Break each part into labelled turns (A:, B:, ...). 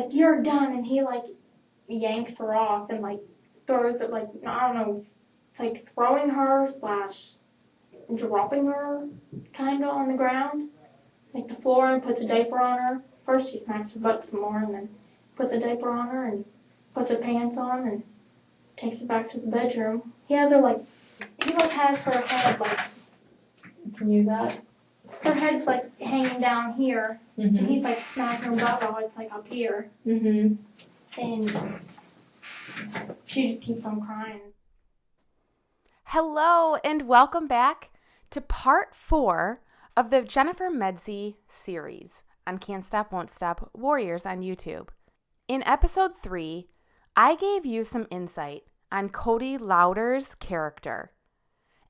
A: like, you're done, and he, like, yanks her off and, like, throws it, like, I don't know, it's like throwing her / dropping her, kind of, on the ground, like the floor, and puts a diaper on her. First he smacks her butt some more, and then puts a diaper on her, and puts her pants on, and takes her back to the bedroom. He has her, like, has her head, like,
B: can you use that?
A: Her head's, like, hanging down here, and he's, like, smacking her butt while it's, like, up here. And she just keeps on crying.
C: Hello, and welcome back to part 4 of the Jennifer Medzie series on Can't Stop, Won't Stop Warriors on YouTube. In episode 3, I gave you some insight on Cody Lauder's character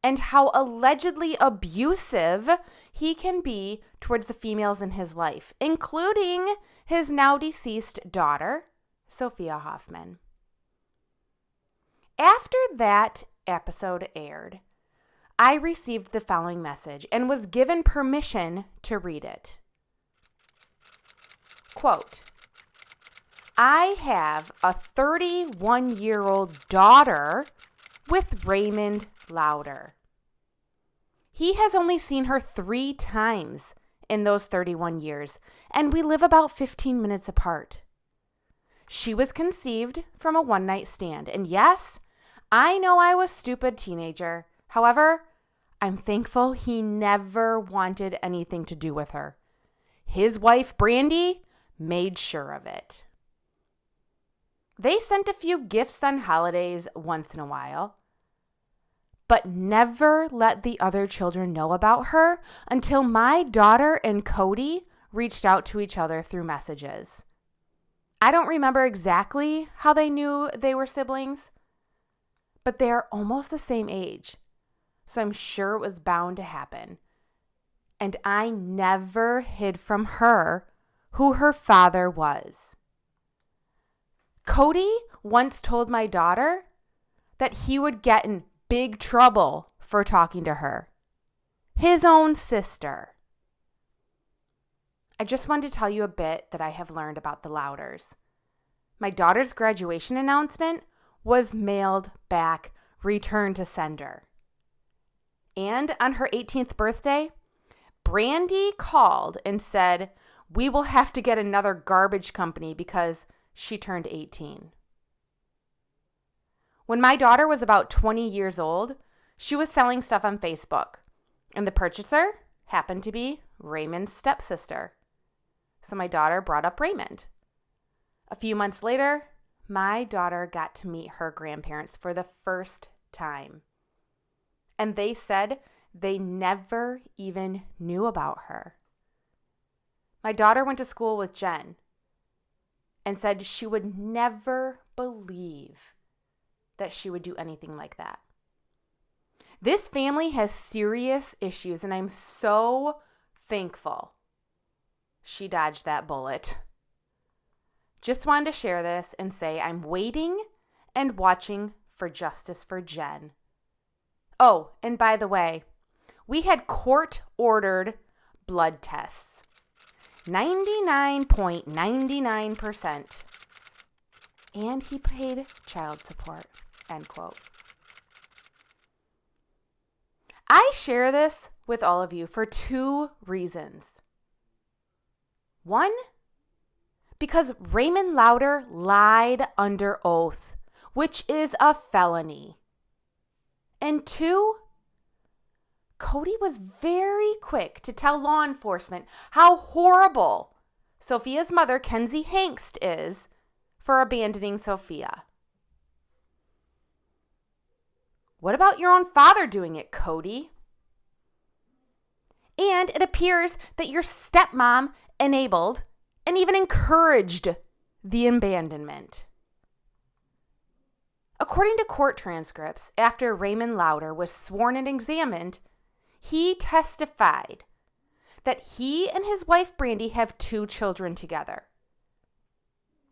C: and how allegedly abusive he can be towards the females in his life, including his now deceased daughter, Sophia Hoffman. After that episode aired, I received the following message and was given permission to read it. Quote, I have a 31-year-old daughter with Raymond Lauder. He has only seen her 3 times in those 31 years, and we live about 15 minutes apart. She was conceived from a one-night stand, and yes, I know I was a stupid teenager. However, I'm thankful he never wanted anything to do with her. His wife, Brandi, made sure of it. They sent a few gifts on holidays once in a while, but never let the other children know about her until my daughter and Cody reached out to each other through messages. I don't remember exactly how they knew they were siblings, but they are almost the same age, so I'm sure it was bound to happen. And I never hid from her who her father was. Cody once told my daughter that he would get in big trouble for talking to her, his own sister. I just wanted to tell you a bit that I have learned about the Lauders. My daughter's graduation announcement was mailed back, returned to sender. And on her 18th birthday, Brandi called and said, we will have to get another garbage company because she turned 18. When my daughter was about 20 years old, she was selling stuff on Facebook, and the purchaser happened to be Raymond's stepsister. So my daughter brought up Raymond. A few months later, my daughter got to meet her grandparents for the first time. And they said they never even knew about her. My daughter went to school with Jen and said she would never believe that she would do anything like that. This family has serious issues, and I'm so thankful she dodged that bullet. Just wanted to share this and say I'm waiting and watching for justice for Jen. Oh, and by the way, we had court-ordered blood tests. 99.99%. And he paid child support, end quote. I share this with all of you for 2 reasons. 1, because Raymond Lauder lied under oath, which is a felony. And 2, Cody was very quick to tell law enforcement how horrible Sophia's mother, Kenzie Hangst, is for abandoning Sophia. What about your own father doing it, Cody? And it appears that your stepmom enabled and even encouraged the abandonment. According to court transcripts, after Raymond Lauder was sworn and examined, he testified that he and his wife Brandi have 2 children together.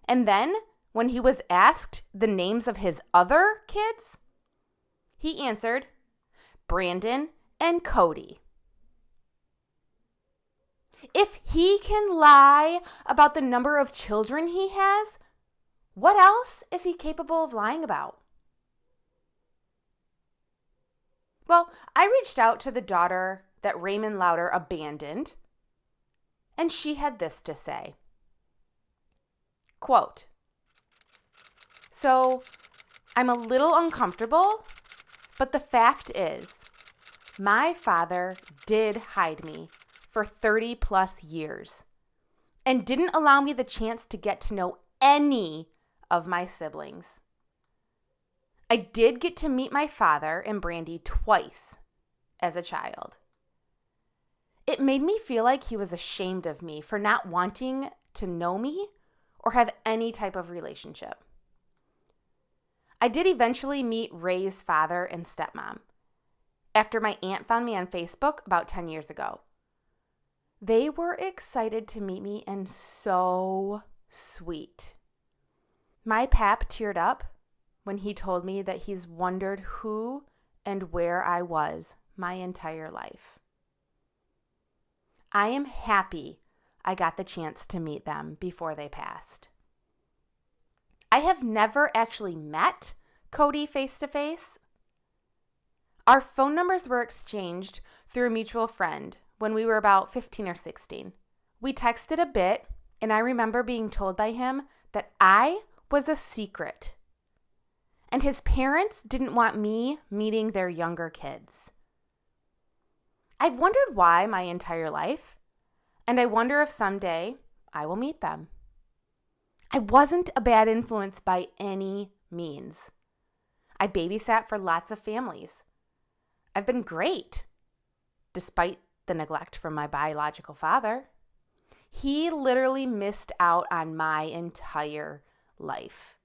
C: And then, when he was asked the names of his other kids, he answered, Brandon and Cody. If he can lie about the number of children he has, what else is he capable of lying about? Well, I reached out to the daughter that Raymond Lauder abandoned, and she had this to say. Quote, "So, I'm a little uncomfortable, but the fact is, my father did hide me for 30 plus years and didn't allow me the chance to get to know any of my siblings. I did get to meet my father and Brandi twice as a child. It made me feel like he was ashamed of me for not wanting to know me or have any type of relationship. I did eventually meet Ray's father and stepmom after my aunt found me on Facebook about 10 years ago. They were excited to meet me and so sweet. My pap teared up when he told me that he's wondered who and where I was my entire life. I am happy I got the chance to meet them before they passed. I have never actually met Cody face to face. Our phone numbers were exchanged through a mutual friend when we were about 15 or 16. We texted a bit, and I remember being told by him that I was a secret, and his parents didn't want me meeting their younger kids. I've wondered why my entire life, and I wonder if someday I will meet them. I wasn't a bad influence by any means. I babysat for lots of families. I've been great, despite the neglect from my biological father. He literally missed out on my entire life.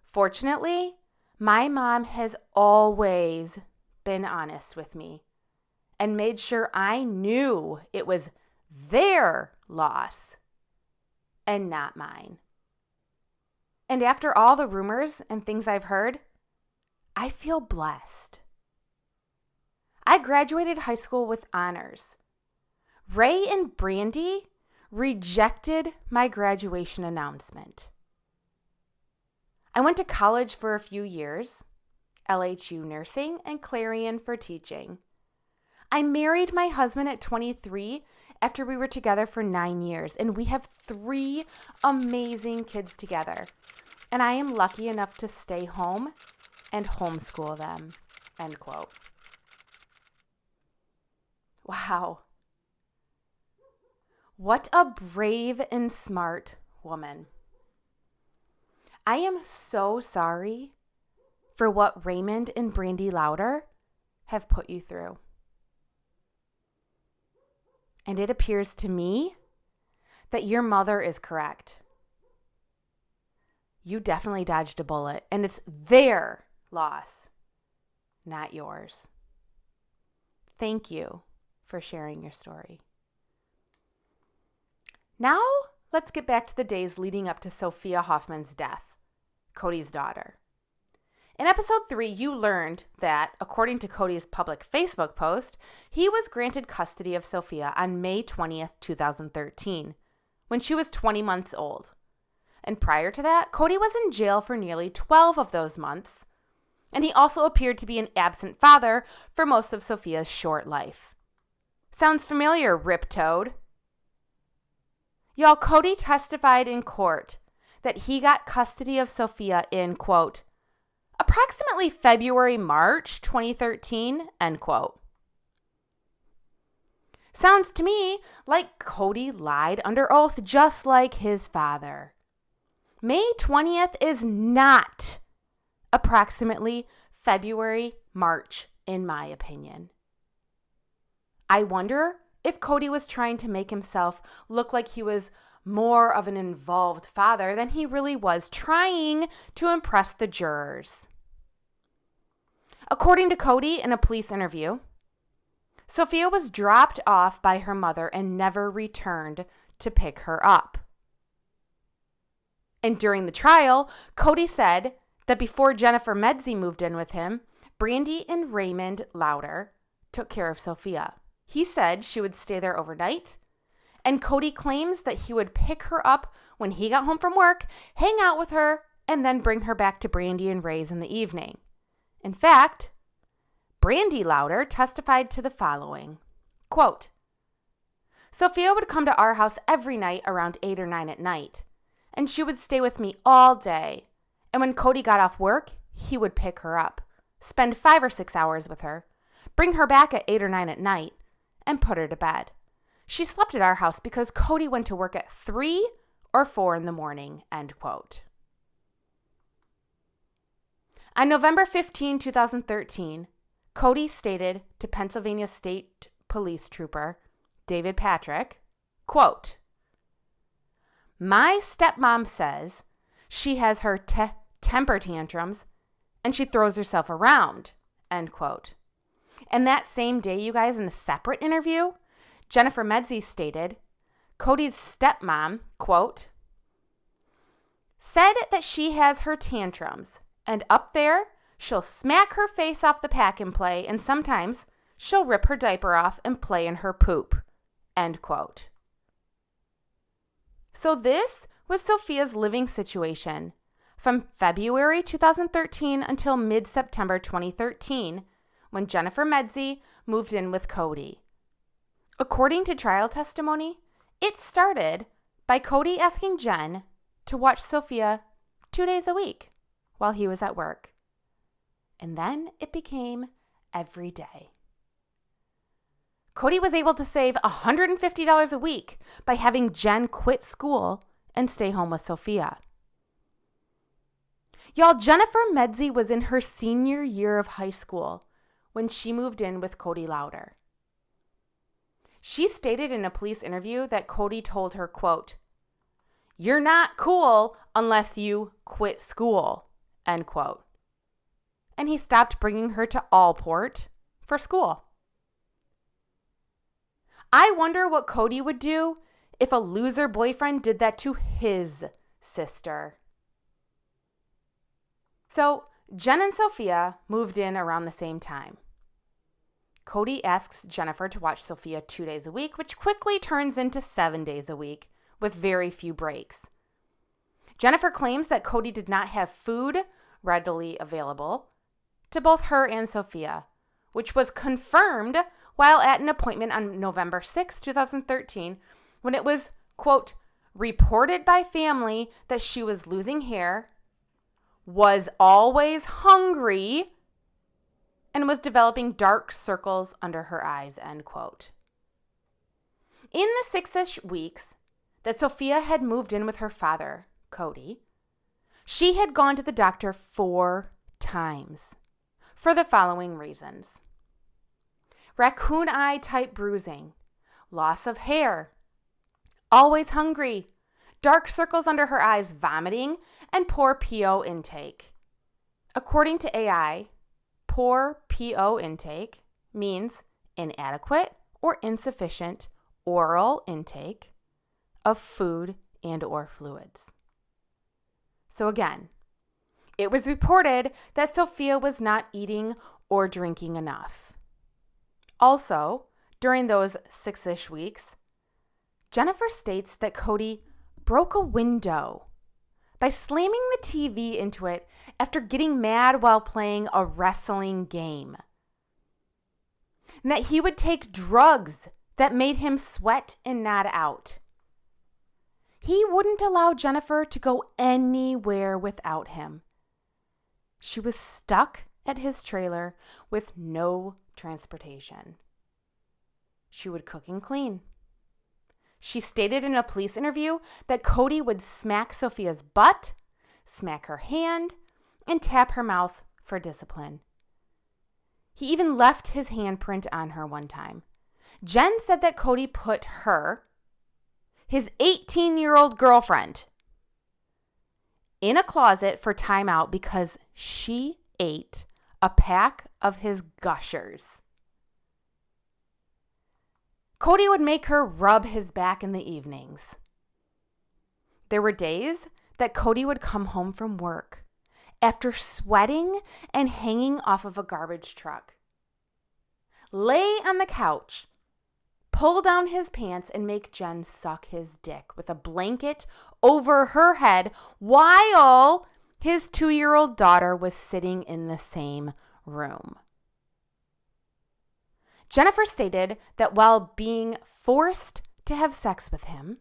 C: Fortunately, my mom has always been honest with me and made sure I knew it was their loss and not mine. And after all the rumors and things I've heard, I feel blessed. I graduated high school with honors. Ray and Brandi rejected my graduation announcement. I went to college for a few years, LHU nursing and Clarion for teaching. I married my husband at 23 after we were together for 9 years, and we have 3 amazing kids together. And I am lucky enough to stay home and homeschool them." End quote. Wow. What a brave and smart woman. I am so sorry for what Raymond and Brandi Lauder have put you through. And it appears to me that your mother is correct. You definitely dodged a bullet, and it's their loss, not yours. Thank you for sharing your story. Now, let's get back to the days leading up to Sophia Hoffman's death, Cody's daughter. In episode 3, you learned that, according to Cody's public Facebook post, he was granted custody of Sophia on May 20th, 2013, when she was 20 months old. And prior to that, Cody was in jail for nearly 12 of those months, and he also appeared to be an absent father for most of Sophia's short life. Sounds familiar, Rip Toad? Y'all, Cody testified in court that he got custody of Sophia in, quote, approximately February, March 2013, end quote. Sounds to me like Cody lied under oath just like his father. May 20th is not approximately February, March, in my opinion. I wonder if Cody was trying to make himself look like he was more of an involved father than he really was, trying to impress the jurors. According to Cody in a police interview, Sophia was dropped off by her mother and never returned to pick her up. And during the trial, Cody said that before Jennifer Medzie moved in with him, Brandi and Raymond Lauder took care of Sophia. He said she would stay there overnight, and Cody claims that he would pick her up when he got home from work, hang out with her, and then bring her back to Brandi and Ray's in the evening. In fact, Brandi Lauder testified to the following, quote, Sophia would come to our house every night around 8 or 9 at night, and she would stay with me all day. And when Cody got off work, he would pick her up, spend 5 or 6 hours with her, bring her back at 8 or 9 at night, and put her to bed. She slept at our house because Cody went to work at 3 or 4 in the morning, end quote. On November 15, 2013, Cody stated to Pennsylvania State Police Trooper David Patrick, quote, My stepmom says she has her temper tantrums and she throws herself around, end quote. And that same day, you guys, in a separate interview, Jennifer Medzie stated, Cody's stepmom, quote, said that she has her tantrums, and up there, she'll smack her face off the pack and play, and sometimes she'll rip her diaper off and play in her poop, end quote. So this was Sophia's living situation from February 2013 until mid-September 2013, when Jennifer Medzie moved in with Cody. According to trial testimony, it started by Cody asking Jen to watch Sophia 2 days a week while he was at work. And then it became every day. Cody was able to save $150 a week by having Jen quit school and stay home with Sophia. Y'all, Jennifer Medzie was in her senior year of high school when she moved in with Cody Lauder. She stated in a police interview that Cody told her, quote, You're not cool unless you quit school, end quote. And he stopped bringing her to Allport for school. I wonder what Cody would do if a loser boyfriend did that to his sister. So Jen and Sophia moved in around the same time. Cody asks Jennifer to watch Sophia 2 days a week, which quickly turns into 7 days a week with very few breaks. Jennifer claims that Cody did not have food readily available to both her and Sophia, which was confirmed while at an appointment on November 6, 2013, when it was, quote, reported by family that she was losing hair, was always hungry, and was developing dark circles under her eyes, end quote. In the 6-ish weeks that Sophia had moved in with her father, Cody, she had gone to the doctor 4 times for the following reasons: raccoon eye type bruising, loss of hair, always hungry, dark circles under her eyes, vomiting, and poor PO intake. According to AI, poor PO intake means inadequate or insufficient oral intake of food and or fluids. So again, it was reported that Sophia was not eating or drinking enough. Also, during those 6-ish weeks, Jennifer states that Cody broke a window by slamming the TV into it after getting mad while playing a wrestling game. And that he would take drugs that made him sweat and nod out. He wouldn't allow Jennifer to go anywhere without him. She was stuck at his trailer with no transportation. She would cook and clean. She stated in a police interview that Cody would smack Sophia's butt, smack her hand, and tap her mouth for discipline. He even left his handprint on her one time. Jen said that Cody put her, his 18-year-old girlfriend, in a closet for timeout because she ate a pack of his gushers. Cody would make her rub his back in the evenings. There were days that Cody would come home from work after sweating and hanging off of a garbage truck, lay on the couch pull down his pants and make Jen suck his dick with a blanket over her head while his 2-year-old daughter was sitting in the same room. Jennifer stated that while being forced to have sex with him,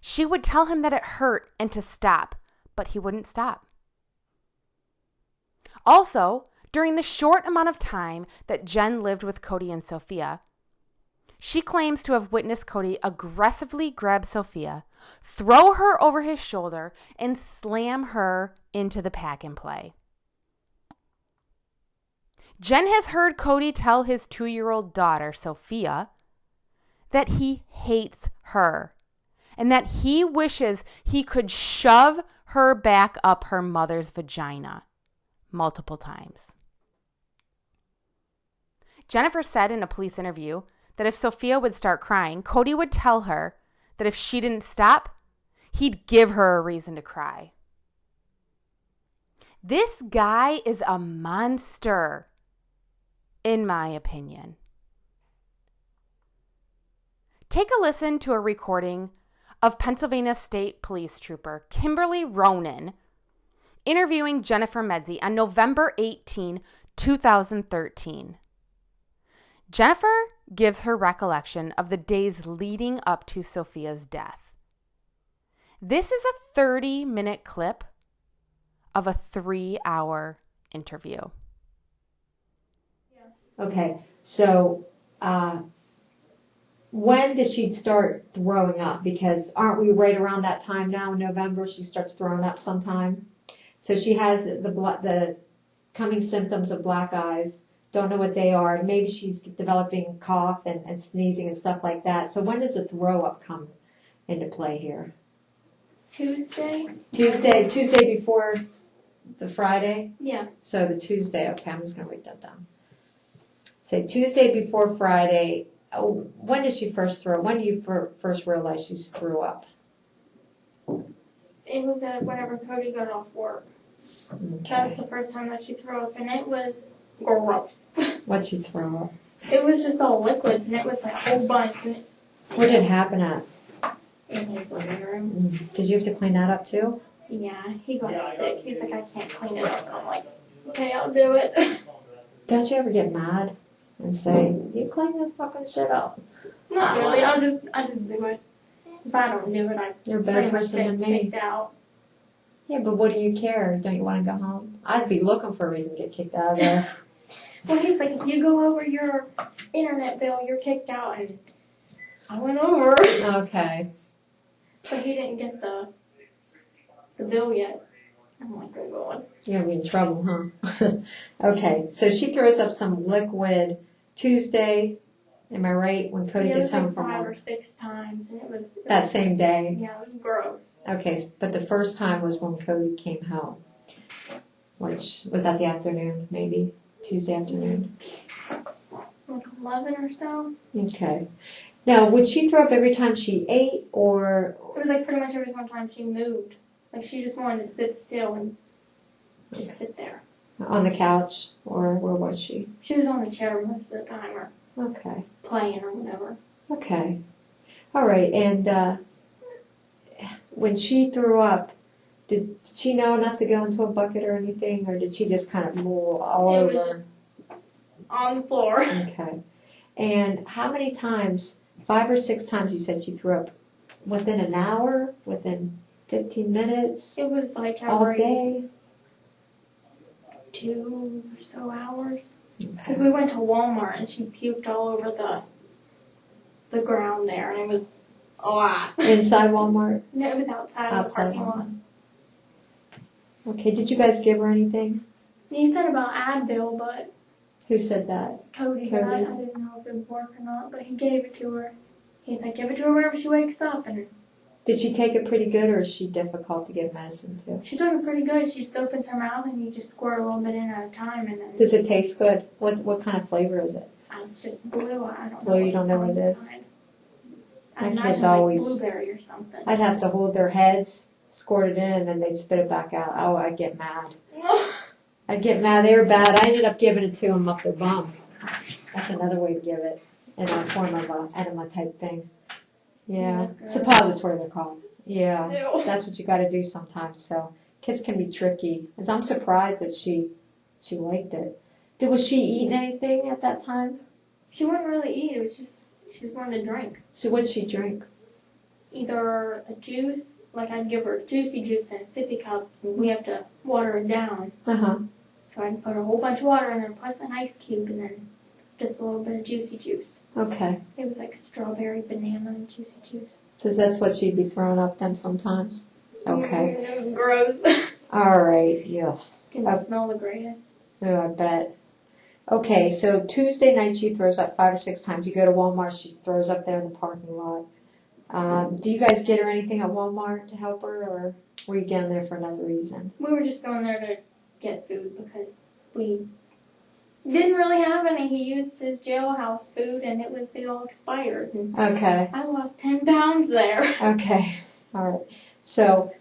C: she would tell him that it hurt and to stop, but he wouldn't stop. Also, during the short amount of time that Jen lived with Cody and Sophia, she claims to have witnessed Cody aggressively grab Sophia, throw her over his shoulder, and slam her into the pack and play. Jen has heard Cody tell his 2-year-old daughter, Sophia, that he hates her and that he wishes he could shove her back up her mother's vagina multiple times. Jennifer said in a police interview that if Sophia would start crying, Cody would tell her that if she didn't stop, he'd give her a reason to cry. This guy is a monster, in my opinion. Take a listen to a recording of Pennsylvania State Police Trooper Kimberly Ronan interviewing Jennifer Medzie on November 18, 2013. Jennifer gives her recollection of the days leading up to Sophia's death. This is a 30-minute clip of a 3-hour interview.
B: Okay, so when did she start throwing up? Because aren't we right around that time now in November? She starts throwing up sometime. So she has the coming symptoms of black eyes. Don't know what they are. Maybe she's developing cough and sneezing and stuff like that. So when does the throw up come into play here?
A: Tuesday
B: before the Friday?
A: Yeah.
B: So the Tuesday, okay, I'm just going to write that down. Say Tuesday before Friday. Oh, when did she first throw? When do you first realize she threw up?
A: It was whenever Cody got off work.
B: Okay.
A: That was the first time that she threw up, and it was gross.
B: What'd she throw up?
A: It was just all liquids, and it was like a whole bunch. And
B: Where did it happen at?
A: in his living room.
B: Did you have to clean that up too?
A: Yeah, he got sick. He's like, I can't clean it up. And I'm like, okay, I'll do it.
B: Don't you ever get mad and say, you clean this fucking shit up?
A: Not really. I just do it. If I don't do it,
B: You're a better
A: pretty much
B: person
A: get
B: than me.
A: kicked out.
B: Yeah, but what do you care? Don't you want to go home? I'd be looking for a reason to get kicked out of there.
A: Well, he's like, if you go over your internet bill, you're kicked out. And I went over.
B: Okay.
A: But he didn't get the bill yet. I'm like, oh God.
B: You're going to be in trouble, huh? Okay, so she throws up some liquid Tuesday, am I right, when Cody gets home from
A: 5
B: work?
A: or 6 times, and it was
B: That same day?
A: Yeah, it was gross.
B: Okay, but the first time was when Cody came home, which was that the afternoon, maybe? Tuesday afternoon?
A: Like 11 or so.
B: Okay. Now, would she throw up every time she ate, or?
A: It was like pretty much every time she moved. Like she just wanted to sit still and just sit there.
B: On the couch, or where was she?
A: She was on the chair most of the time, or
B: Okay.
A: playing or whatever.
B: Okay. All right, and when she threw up, did she know enough to go into a bucket or anything, or did she just kind of move all
A: It
B: over?
A: was just on the floor.
B: Okay. And how many times, 5 or 6 times you said she threw up? Within an hour? Within 15 minutes?
A: It was like
B: All
A: every
B: day?
A: 2 or so hours. Because
B: Okay.
A: we went to Walmart and she puked all over the ground there, and it was a lot.
B: Inside Walmart?
A: No, it was outside of the
B: Outside
A: parking lot.
B: Walmart. Okay, did you guys give her anything?
A: He said about Advil, but
B: Who said that?
A: Cody, but I didn't know if it would work or not, but he gave it to her. He's like, give it to her whenever she wakes up, and
B: Did she take it pretty good, or is she difficult to give medicine to?
A: she took it pretty good. She just opens her mouth and you just squirt a little bit in at a time, and then
B: Does it taste good? What kind of flavor is it?
A: it's just blue. I don't know.
B: Blue, you don't know what it is?
A: kind.
B: My
A: I
B: kids
A: imagine
B: always-
A: like blueberry or something.
B: I'd have to hold their heads, squirt it in, and then they'd spit it back out. Oh, I'd get mad. I'd get mad. They were bad. I ended up giving it to them up their bum. That's another way to give it. in a form of a enema type thing. Yeah,
A: that's gross.
B: suppository they're called. Yeah,
A: Ew.
B: that's what you got to do sometimes. So kids can be tricky. As I'm surprised that she liked it. Was she eating anything at that time?
A: She wouldn't really eat. It was just she just wanted to drink.
B: So what'd she drink?
A: Either a juice, like I'd give her juicy juice in a sippy cup, and we have to water it down. So I'd put a whole bunch of water in there, plus an ice cube, and then just a little bit of juicy juice.
B: Okay.
A: It was like strawberry, banana, and juicy juice.
B: So that's what she'd be throwing up then sometimes? Okay.
A: It was gross.
B: All right. Yeah.
A: Didn't smell the greatest.
B: Oh, I bet. Okay, so Tuesday night she throws up 5 or 6 times. You go to Walmart, she throws up there in the parking lot. Do you guys get her anything at Walmart to help her, or were you getting there for another reason?
A: We were just going there to get food because we didn't really have any. He used his jailhouse food and it was all expired. And
B: Okay.
A: I lost 10 pounds there.
B: Okay. All right. So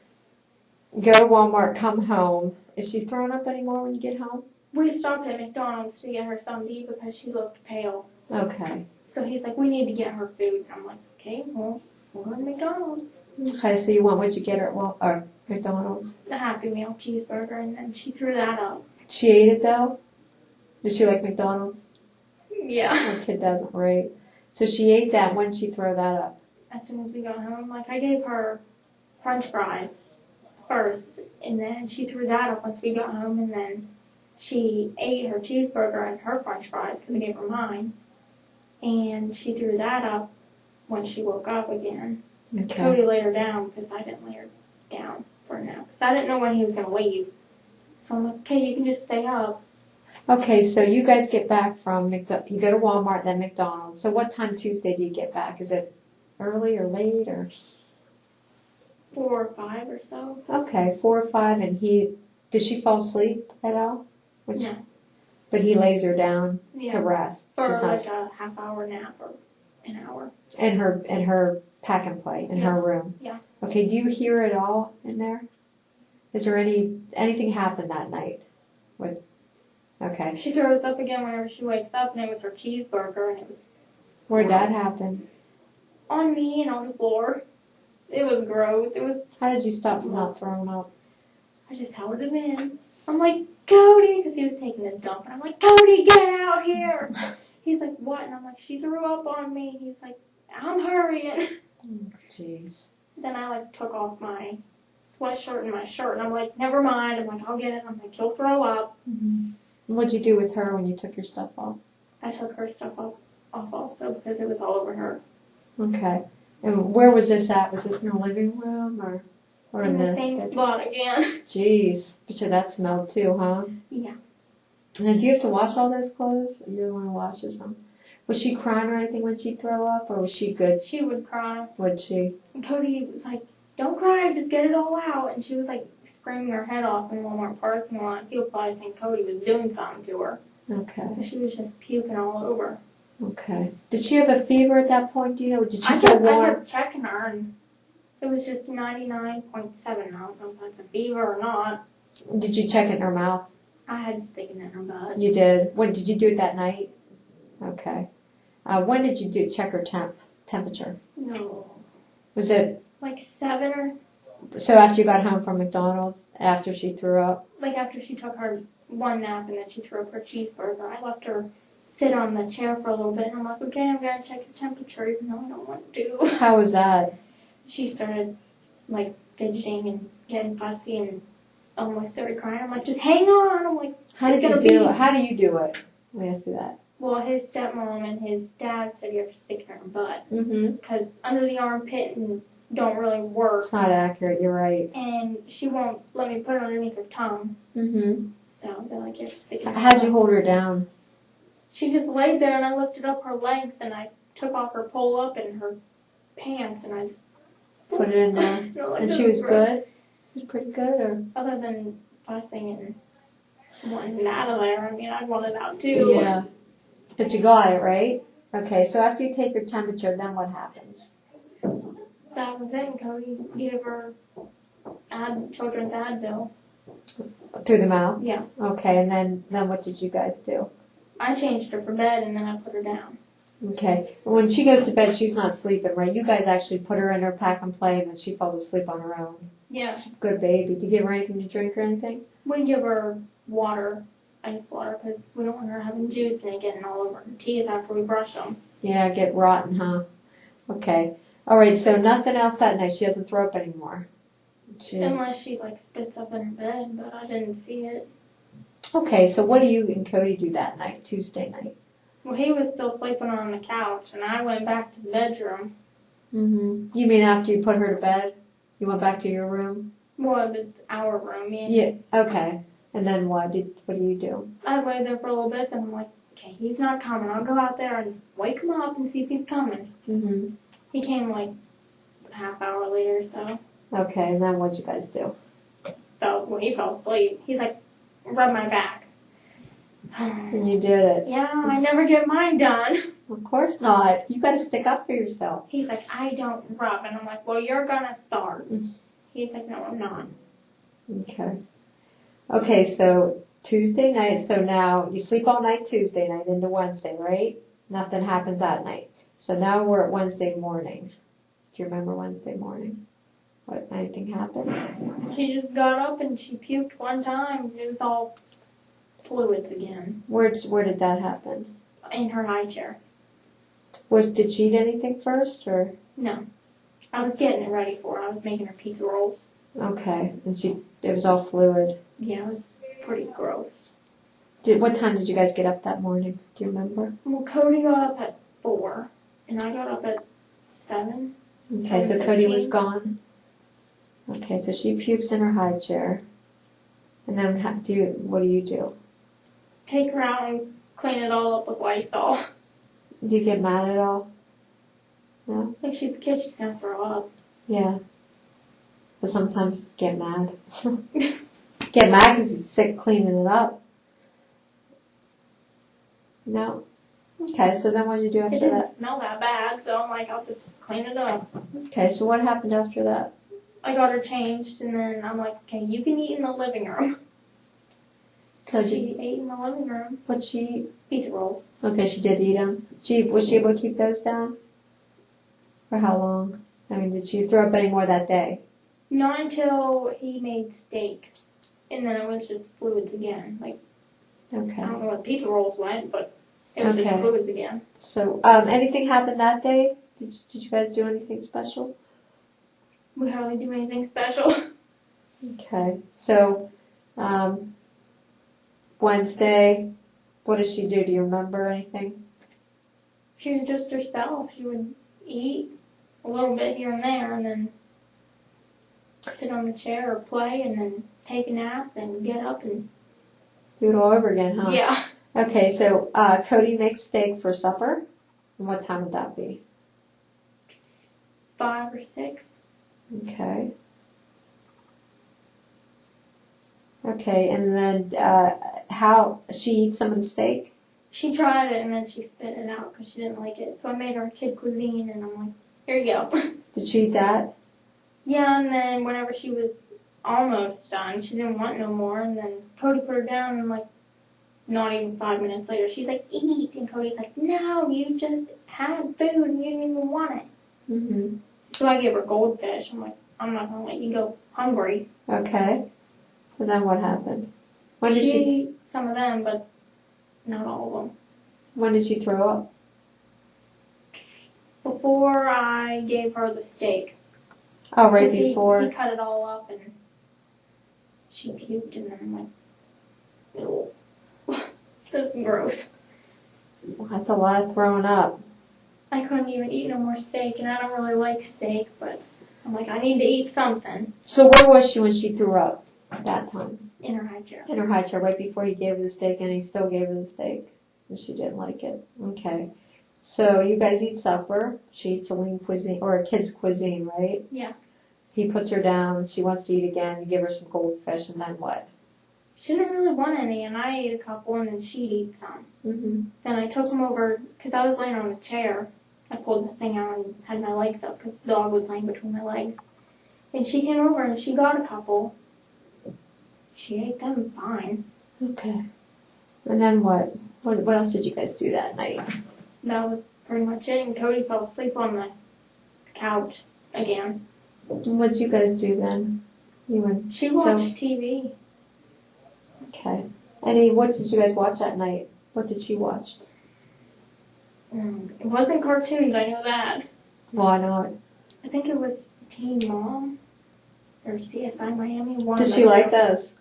B: go to Walmart, come home. Is she throwing up anymore when you get home?
A: We stopped at McDonald's to get her something to eat because she looked pale.
B: Okay.
A: So he's like, we need to get her food. And I'm like, okay, well, we'll go to McDonald's.
B: Okay, so you want what you get her at McDonald's?
A: The Happy Meal cheeseburger, and then she threw that up.
B: She ate it though? Did she like McDonald's?
A: Yeah.
B: My kid doesn't, right? So she ate that. When did she throw that up?
A: As soon as we got home, like I gave her French fries first, and then she threw that up once we got home, and then she ate her cheeseburger and her French fries because I gave her mine, and she threw that up when she woke up again.
B: Okay.
A: Cody laid her down because I didn't lay her down for a nap because I didn't know when he was going to leave. So I'm like, okay, you can just stay up.
B: Okay, so you guys get back from you go to Walmart, then McDonald's. So what time Tuesday do you get back? Is it early or late or?
A: 4 or 5 or so.
B: Okay, 4 or 5, and did she fall asleep at all?
A: No.
B: But he lays her down
A: Yeah.
B: to rest.
A: For
B: She's
A: like
B: not
A: a half-hour nap or an hour.
B: in her pack and play in her room.
A: Yeah.
B: Okay, do you hear it all in there? Is there anything happened that night? Okay.
A: She throws up again whenever she wakes up, and it was her cheeseburger, and it was
B: Where'd that
A: gross.
B: happen?
A: On me and on the floor. It was gross. It was.
B: How did you stop from not throwing up?
A: I just held him in. I'm like, Cody, because he was taking a dump, and I'm like, Cody, get out here. He's like, what? And I'm like, she threw up on me. He's like, I'm hurrying.
B: Jeez.
A: Then I like took off my sweatshirt and my shirt, and I'm like, never mind. I'm like, I'll get it. I'm like, you'll throw up.
B: Mm-hmm. What'd you do with her when you took your stuff off?
A: I took her stuff off also because it was all over her.
B: Okay. And where was this at? Was this in the living room or
A: In the same spot again.
B: Jeez. Bet you that smelled too, huh?
A: Yeah.
B: And then do you have to wash all those clothes? Or you're the one who washes them? Was she crying or anything when she'd throw up, or was she good?
A: She would cry.
B: Would she?
A: And Cody was like, don't cry, just get it all out. And she was like screaming her head off in Walmart parking lot. People probably think Cody was doing something to her.
B: Okay.
A: But she was just puking all over.
B: Okay. Did she have a fever at that point, do you know? Did she
A: I
B: get warm?
A: kept checking her, and it was just 99.7. I don't know if that's a fever or not.
B: Did you check it in her mouth?
A: I had to stick it in her butt.
B: You did. When did you do it that night? Okay. When did you check her temperature?
A: No.
B: Was it
A: Like 7 or...
B: so after you got home from McDonald's, after she threw up?
A: Like after she took her one nap and then she threw up her cheeseburger. I left her sit on the chair for a little bit, and I'm like, okay, I'm going to check your temperature, even though I don't want to.
B: How was that?
A: She started, like, fidgeting and getting fussy and almost started crying. I'm like, just hang on. I'm like,
B: How did you do it? How do you do it? Let me ask you that.
A: well, his stepmom and his dad said you have to stick it in her butt.
B: Mm-hmm.
A: Because under the armpit and don't really work.
B: It's not accurate. You're right.
A: And she won't let me put it underneath her tongue.
B: Mm-hmm.
A: So they're like, you have to stick it in her
B: How'd
A: butt.
B: you hold her down?
A: She just laid there, and I lifted up her legs, and I took off her pull-up and her pants, and I just
B: Put it in there.
A: You know, like
B: And
A: this
B: she was
A: is gross.
B: good? She was pretty good, or?
A: Other than fussing and wanting it out of there, I mean, I'd want it out too.
B: Yeah. But you got it, right? Okay, so after you take her temperature, then what happens?
A: That was it, and Cody gave her children's Advil.
B: Through the mouth?
A: Yeah.
B: Okay, and then what did you guys do?
A: I changed her for bed, and then I put her down.
B: Okay. When she goes to bed, she's not sleeping, right? You guys actually put her in her pack and play, and then she falls asleep on her own.
A: Yeah.
B: Good baby. Do you give her anything to drink or anything?
A: We give her water, ice water, because we don't want her having juice and it getting all over her teeth after we brush them.
B: Yeah, get rotten, huh? Okay. All right, so nothing else that night. She doesn't throw up anymore.
A: Unless she like spits up in her bed, but I didn't see it.
B: Okay, so what do you and Cody do that night, Tuesday night?
A: Well, he was still sleeping on the couch, and I went back to the bedroom.
B: Mm-hmm. You mean after you put her to bed? You went back to your room?
A: Well, it's our room.
B: Yeah. Okay. And then what do you do?
A: I lay there for a little bit, and I'm like, okay, he's not coming. I'll go out there and wake him up and see if he's coming.
B: Mm-hmm.
A: He came like a half hour later, so.
B: Okay, and then what'd you guys do?
A: He fell asleep. He's like, rub my back.
B: And you did it.
A: Yeah, I never get mine done.
B: Of course not. You got to stick up for yourself.
A: He's like, I don't rub. And I'm like, well, you're going to start. He's like, no, I'm not.
B: Okay. Okay, so Tuesday night, so now you sleep all night Tuesday night into Wednesday, right? Nothing happens that night. So now we're at Wednesday morning. Do you remember Wednesday morning? What, anything happened?
A: She just got up and she puked one time. It was all fluids again.
B: Where did that happen?
A: In her high chair.
B: Did she eat anything first, or?
A: No. I was getting it ready for her. I was making her pizza rolls.
B: Okay, and it was all fluid.
A: Yeah, it was pretty gross.
B: What time did you guys get up that morning? Do you remember?
A: Well, Cody got up at 4, and I got up at 7.
B: Okay, so Cody was gone. Okay, so she pukes in her high chair. And then what do you do?
A: Take her out and clean it all up with Lysol.
B: Do you get mad at all? No?
A: If she's a kid, she's gonna throw up.
B: Yeah. But sometimes get mad. Get mad because you're sick cleaning it up. No? Okay, so then what did you do after
A: It didn't
B: that?
A: smell that bad, so I'm like, I'll just clean it up.
B: Okay, so what happened after that?
A: I got her changed, and then I'm like, okay, you can eat in the living room. She ate in the living room.
B: What'd she eat?
A: Pizza rolls.
B: Okay, she did eat them. Was she able to keep those down? For how long? I mean, did she throw up any more that day?
A: Not until he made steak. And then it was just fluids again. Like,
B: Okay.
A: I don't know where the pizza rolls went, but it was just fluids again.
B: So, anything happened that day? Did you guys do anything special?
A: We hardly do anything special.
B: Okay. So, Wednesday, what does she do? Do you remember anything?
A: She was just herself. She would eat a little bit here and there, and then sit on the chair or play, and then take a nap, and get up and
B: Do it all over again, huh?
A: yeah.
B: Okay, so Cody makes steak for supper. And what time would that be?
A: 5 or 6.
B: Okay. Okay, and then how she eats some of the steak?
A: She tried it and then she spit it out because she didn't like it. So I made her a kid cuisine, and I'm like, here you go.
B: Did she eat that?
A: Yeah, and then whenever she was almost done, she didn't want no more, and then Cody put her down, and like, not even 5 minutes later, she's like, eat, and Cody's like, no, you just had food and you didn't even want it.
B: Mm-hmm.
A: So I gave her goldfish. I'm like, I'm not gonna let you go hungry.
B: Okay. So then what happened? When did
A: she
B: she
A: ate some of them, but not all of them.
B: When did she throw up?
A: Before I gave her the steak.
B: Oh, right
A: 'Cause
B: before.
A: He cut it all up, and she puked, and then I'm like, ew. This is gross.
B: Well, that's a lot of throwing up.
A: I couldn't even eat no more steak, and I don't really like steak, but I'm like, I need to eat something.
B: So where was she when she threw up that time?
A: In her high chair.
B: In her high chair, right before he gave her the steak, and he still gave her the steak, and she didn't like it. Okay. So you guys eat supper. She eats a lean cuisine, or a kid's cuisine, right?
A: Yeah.
B: He puts her down. She wants to eat again. You give her some goldfish, and then what?
A: She didn't really want any, and I ate a couple, and then she'd eat some.
B: Mm-hmm.
A: Then I took them over, because I was laying on a chair. I pulled the thing out and had my legs up, because the dog was laying between my legs. And she came over, and she got a couple. She ate them fine.
B: Okay. And then what? What else did you guys do that night?
A: That was pretty much it. And Cody fell asleep on the couch again.
B: What'd you guys do then?
A: She watched TV.
B: Okay. What did you guys watch that night? What did she watch?
A: It wasn't cartoons, I know that.
B: Why not?
A: I think it was Teen Mom or CSI Miami.
B: Does she like those?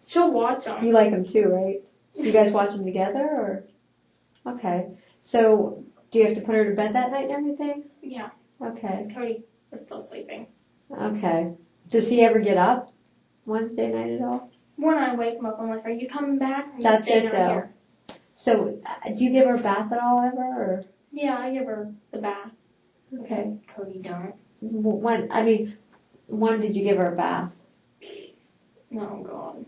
A: She'll watch them.
B: You like them too, right? So you guys watch them together, or? Okay. So do you have to put her to bed that night and everything?
A: Yeah.
B: Okay.
A: Cody was still sleeping.
B: Okay. Does he ever get up Wednesday night at all?
A: When I wake him up, I'm like, "Are you coming back? Or are you
B: That's
A: staying
B: it,
A: out
B: though.
A: here?"
B: So do you give her a bath at all ever, or?
A: Yeah, I give her the bath.
B: Okay.
A: Cody don't.
B: When did you give her a bath?
A: Oh God.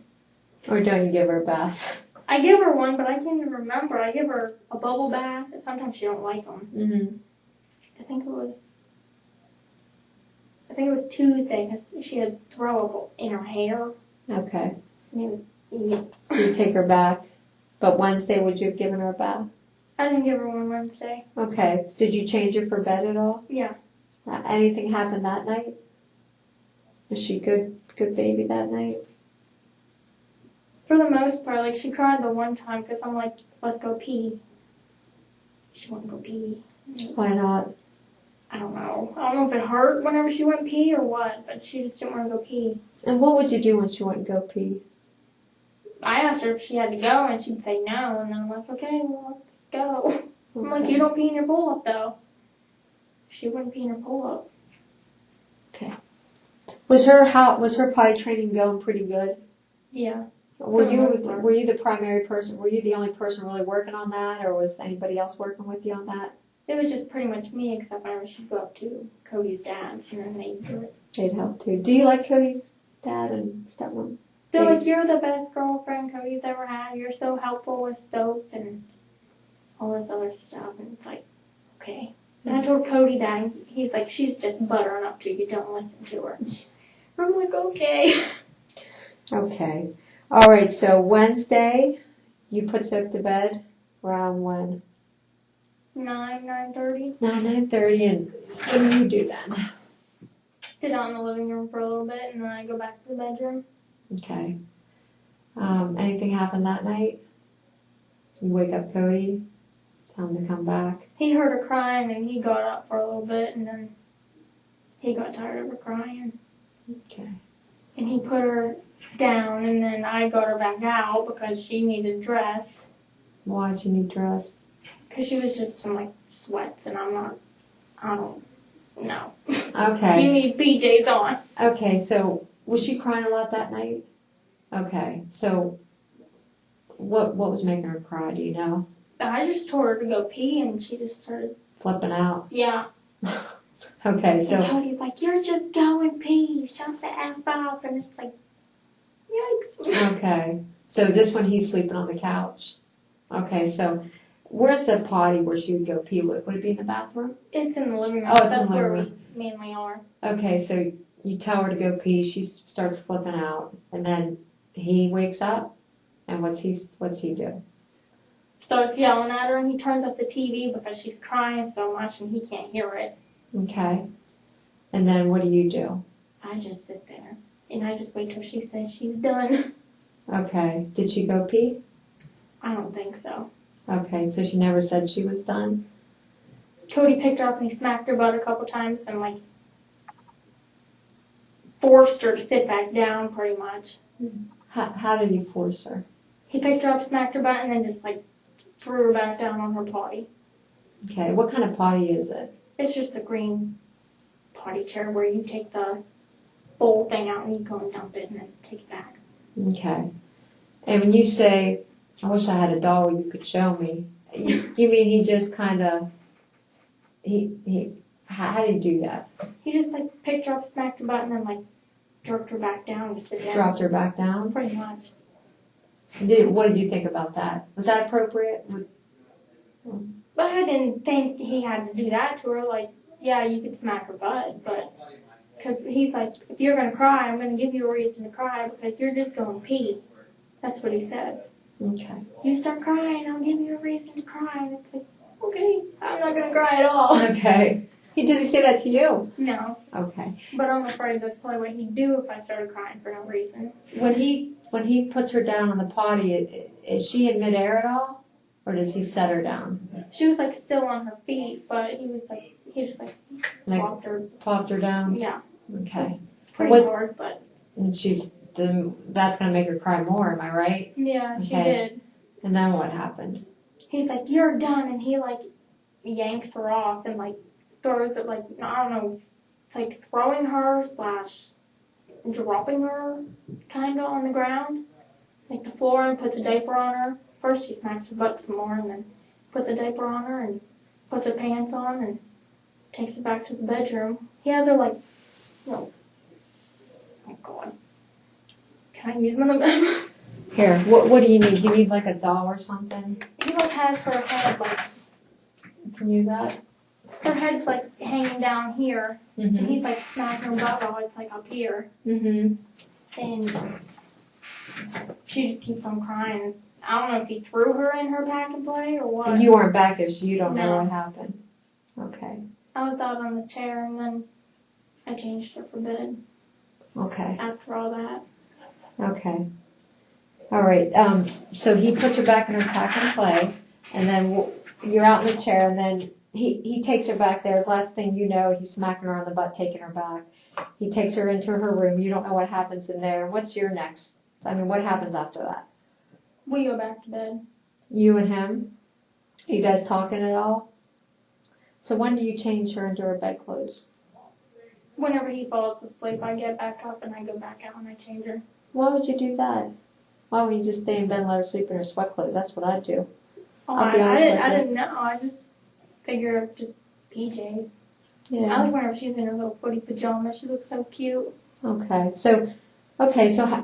B: Or don't you give her a bath?
A: I give her one, but I can't even remember. I give her a bubble bath. Sometimes she don't like them.
B: Mm-hmm.
A: I think it was Tuesday because she had throw up in her hair.
B: Okay.
A: And it was, yeah.
B: So you take her back. But Wednesday, would you have given her a bath?
A: I didn't give her one Wednesday.
B: Okay. Did you change her for bed at all?
A: Yeah.
B: Anything happened that night? Was she good baby that night?
A: For the most part, like she cried the one time because I'm like, "Let's go pee." She wouldn't go pee.
B: Why not?
A: I don't know. I don't know if it hurt whenever she went pee or what, but she just didn't want to go pee.
B: And what would you do when she wouldn't go pee?
A: I asked her if she had to go, and she'd say no, and then I'm like, "Okay, well, let's go."
B: Okay.
A: I'm like, "You don't pee in your pull-up, though." She wouldn't pee in her pull-up.
B: Okay. Was her potty training going pretty good?
A: Yeah.
B: Were you the primary person? Were you the only person really working on that, or was anybody else working with you on that?
A: It was just pretty much me, except whenever she'd go up to Cody's dad's, and then they'd do it.
B: They'd help too. Do you like Cody's dad and stepmom?
A: They're like, "You're the best girlfriend Cody's ever had. You're so helpful with soap and all this other stuff." And it's like, okay. And I told Cody that, and he's like, "She's just buttering up to you. Don't listen to her." I'm like, okay.
B: Okay. All right. So Wednesday, you put Soap to bed around when?
A: 9:30.
B: 9:30. And what do you do then?
A: Sit out in the living room for a little bit, and then I go back to the bedroom.
B: Okay. Anything happened that night? You wake up Cody, tell him to come back.
A: He heard her crying, and he got up for a little bit, and then he got tired of her crying.
B: Okay.
A: And he put her down, and then I got her back out because she needed dressed.
B: Why'd you need dressed?
A: Because she was just in, like, sweats, and I don't know.
B: Okay.
A: You need PJs on.
B: Okay, so was she crying a lot that night? Okay, so what was making her cry, do you know?
A: I just told her to go pee, and she just started...
B: Flipping out.
A: Yeah.
B: Okay, so...
A: And Cody's like, "You're just going pee. Shut the F up." And it's like, yikes.
B: Okay, so this one he's sleeping on the couch. Okay, so where's the potty where she would go pee? Would it be in the bathroom?
A: It's in the living room.
B: Oh, it's in
A: That's
B: the
A: where
B: living
A: we mainly are.
B: Okay, so you tell her to go pee, she starts flipping out, and then he wakes up, and what's he do?
A: Starts yelling at her, and he turns up the TV because she's crying so much, and he can't hear it.
B: Okay, and then what do you do?
A: I just sit there, and I just wait till she says she's done.
B: Okay, did she go pee?
A: I don't think so.
B: Okay, so she never said she was done?
A: Cody picked her up, and he smacked her butt a couple times, and, like, forced her to sit back down, pretty much.
B: How did he force her?
A: He picked her up, smacked her butt, and then just, like, threw her back down on her potty.
B: Okay, what kind of potty is it?
A: It's just a green potty chair where you take the bowl thing out and you go and dump it and then take it back.
B: Okay. And when you say, "I wish I had a doll you could show me," you mean he just kind of, how do you do that?
A: He just, like, picked her up, smacked her butt, and then, like, jerked her back down to sit down.
B: Dropped her back down?
A: Pretty much.
B: What did you think about that? Was that appropriate?
A: But I didn't think he had to do that to her. Like, yeah, you could smack her butt, but because he's like, "If you're going to cry, I'm going to give you a reason to cry because you're just going to pee." That's what he says.
B: Okay.
A: You start crying, I'll give you a reason to cry. And it's like, okay, I'm not gonna cry at all.
B: Okay. Does he say that to you?
A: No,
B: Okay.
A: but I'm afraid that's probably what he'd do if I started crying for no reason.
B: When he puts her down on the potty, is she in midair at all? Or does he set her down?
A: She was like still on her feet, but he just
B: Like
A: plopped her.
B: down?
A: Yeah,
B: Okay.
A: pretty hard, but
B: And that's gonna make her cry more, am I right?
A: yeah, she
B: Okay.
A: did.
B: And then what happened?
A: He's like, "You're done," and he like yanks her off and like throws it like I don't know, it's like throwing her slash dropping her kind of on the ground, like the floor, and puts a diaper on her. First he smacks her butt some more and then puts a diaper on her and puts her pants on and takes her back to the bedroom. He has her like, no, oh god, can I use one of them?
B: Here, what do you need? You need like a doll or something?
A: He like has her head like,
B: Can you use that?
A: her head's like hanging down here, and he's like smacking her butt while it's like up here, and she just keeps on crying. I don't know if he threw her in her pack and play or what.
B: You weren't back there, so you don't know
A: No.
B: what happened. Okay.
A: I was out on the chair and then I changed her for bed
B: Okay.
A: after all that.
B: Okay. All right. So he puts her back in her pack and play, and then you're out in the chair, and then he takes her back there. His last thing you know, he's smacking her on the butt, taking her back. He takes her into her room. You don't know what happens in there. What's your next? I mean, what happens after that?
A: We go back to bed.
B: You and him? Are you guys talking at all? So when do you change her into her bedclothes?
A: Whenever he falls asleep, I get back up and I go back out and I change her.
B: Why would you do that? Why would you just stay in bed and let her sleep in her sweat clothes? That's what I'd do.
A: Oh,
B: I'll be honest with you.
A: I didn't know. I just figured just PJs. I
B: Yeah.
A: like whenever she's in her little footy pajamas. She looks so cute.
B: Okay. So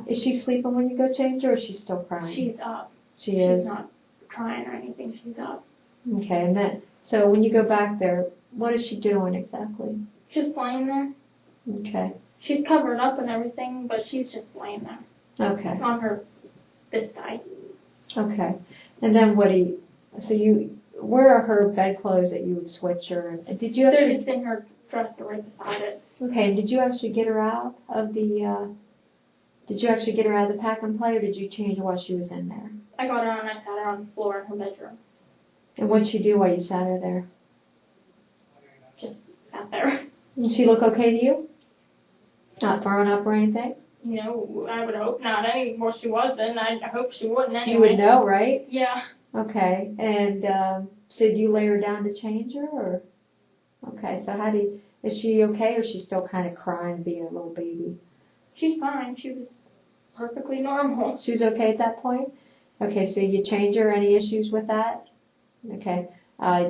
B: is she sleeping when you go change her, or is she still crying?
A: She's up.
B: She is.
A: She's not crying or anything. She's up.
B: Okay. And so when you go back there, what is she doing exactly?
A: Just laying there.
B: Okay.
A: She's covered up and everything, but she's just laying there
B: Okay.
A: on her this side.
B: Okay. And then where are her bedclothes that you would switch her? And did you
A: They're
B: actually?
A: just in her dresser right beside it.
B: Okay. And did you actually get her out of the? Did you actually get her out of the pack and play, or did you change her while she was in there?
A: I got her and I sat her on the floor in her bedroom.
B: And what'd she do while you sat her there?
A: Just sat there.
B: Did she look okay to you? Not throwing up or anything?
A: No, I would hope not. Well, she wasn't. I hope she wouldn't anyway.
B: You would know, right?
A: Yeah.
B: Okay. And so do you lay her down to change her, or? Okay. So is she okay, or is she still kind of crying, being a little baby?
A: She's fine. She was perfectly normal.
B: She was okay at that point? Okay. So you change her. Any issues with that? Okay.